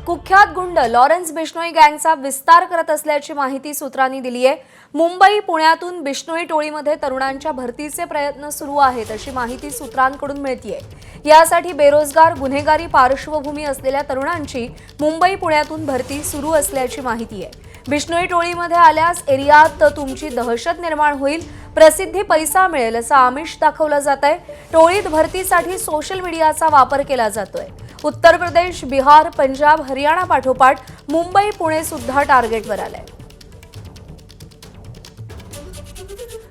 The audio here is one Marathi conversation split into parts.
कुख्यात गुंड लॉरेन्स बिश्नोई गँगचा विस्तार करत असल्याची माहिती सूत्रांनी दिली आहे। मुंबई पुण्यातून बिश्नोई टोळीमध्ये तरुणांच्या भरतीचे प्रयत्न सुरू आहेत अशी माहिती सूत्रांकडून मिळतेय। यासाठी बेरोजगार गुन्हेगारी पार्श्वभूमी असलेल्या तरुणांची मुंबई पुण्यातून भरती सुरू असल्याची माहिती आहे। बिश्नोई टोळीमध्ये आल्यास एरियात तुमची दहशत निर्माण होईल, प्रसिद्धी पैसा मिळेल असं आमिष दाखवलं जातंय। टोळीत भरतीसाठी सोशल मीडियाचा वापर केला जातोय। उत्तर प्रदेश, बिहार, पंजाब, हरियाणा पाठोपाठ मुंबई पुणे सुद्धा टार्गेटवर आलंय।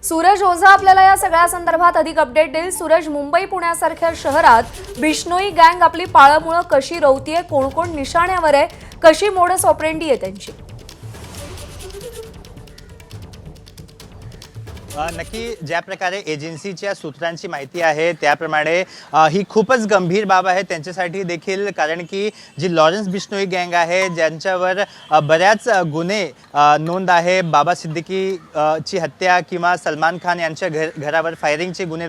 सूरज ओझा आपल्याला या सगळ्या संदर्भात अधिक अपडेट देईल। सूरज, मुंबई पुण्यासारख्या शहरात बिश्नोई गँग आपली पाळंमुळं कशी रोवतीये, कोण कोण निशाण्यावर आहे, कशी मोडस ऑपरेंडी आहे त्यांची? नक्की ज्या प्रकारे एजन्सीच्या सूत्रांची माहिती आहे त्याप्रमाणे ही खूपच गंभीर बाब आहे त्यांच्यासाठी देखील, कारण की जी लॉरेन्स बिश्नोई गँग आहे ज्यांच्यावर बऱ्याच गुन्हे नोंद आहे, बाबा सिद्दीकी ची हत्या किंवा सलमान खान यांच्या घरावर फायरिंगचे गुन्हे,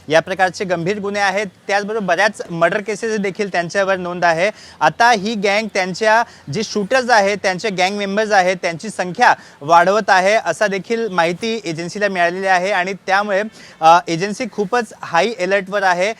या प्रकारचे गंभीर गुन्हे आहेत। त्याचबरोबर बऱ्याच मर्डर केसेस देखील त्यांच्यावर नोंद आहे। आता ही गँग त्यांच्या जे शूटर्स आहेत, त्यांचे गँग मेंबर्स आहेत, त्यांची संख्या वाढवत आहे असा देखील माहिती एजन्सीला मिळाली आहे आणि त्यामुळे एजन्सी खूपच हाई अलर्टवर आहे।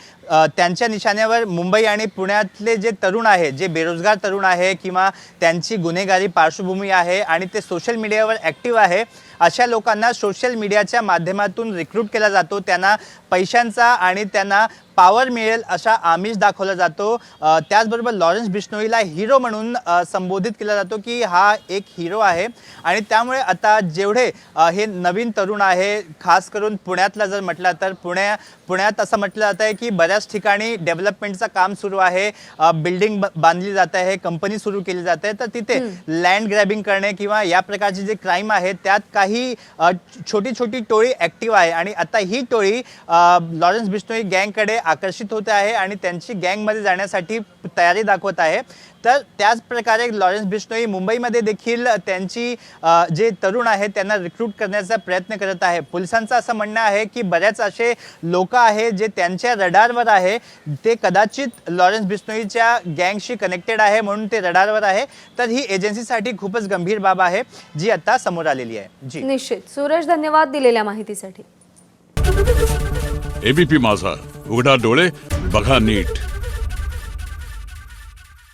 त्यांच्या निशाण्यावर मुंबई आणि पुण्यातले जे तरुण आहे, जे बेरोजगार तरुण आहे किंवा त्यांची गुन्हेगारी पार्श्वभूमी आहे आणि ते सोशल मीडियावर ॲक्टिव्ह आहे, अशा लोकांना सोशल मीडियाच्या माध्यमातून रिक्रूट केला जातो। त्यांना पैशांचा आणि त्यांना पॉवर मिळेल अशा आमिष दाखवला जातो। त्याचबरोबर लॉरेन्स बिश्नोईला हिरो म्हणून संबोधित केला जातो की हा एक हिरो आहे आणि त्यामुळे आता जेवढे हे नवीन तरुण आहे, खास करून पुण्यातला जर म्हटलं तर पुण्यात असं म्हटलं जातं आहे की बऱ्याच ठिकाणी डेव्हलपमेंटचं काम सुरू आहे, बिल्डिंग बांधली जात आहे, कंपनी सुरू केली जाते, तर तिथे लँड ग्रॅबिंग करणे किंवा या प्रकारचे जे क्राईम आहे त्यात काही छोटी छोटी टोळी ॲक्टिव्ह आहे आणि आता ही टोळी लॉरेन्स बिश्नोई गँगकडे आकर्षित होते आहे आणि त्यांची गँगमध्ये जाण्यासाठी तयारी दाखवत आहे। तर त्याच प्रकारे लॉरेन्स बिश्नोई मुंबईमध्ये देखील त्यांची जे तरुण आहेत त्यांना रिक्रूट करण्याचा प्रयत्न करत आहे। पोलिसांचं असं म्हणणं आहे की बऱ्याच असे लोक आहेत जे त्यांच्या रडारवर आहे, ते कदाचित लॉरेन्स बिश्नोईच्या गँगशी कनेक्टेड आहे म्हणून ते रडारवर आहे। तर ही एजन्सीसाठी खूपच गंभीर बाब आहे जी आता समोर आलेली आहे। जी निश्चित सूरज, धन्यवाद दिलेल्या माहितीसाठी। एबीपी माझा, उघडा डोळे बघा नीट।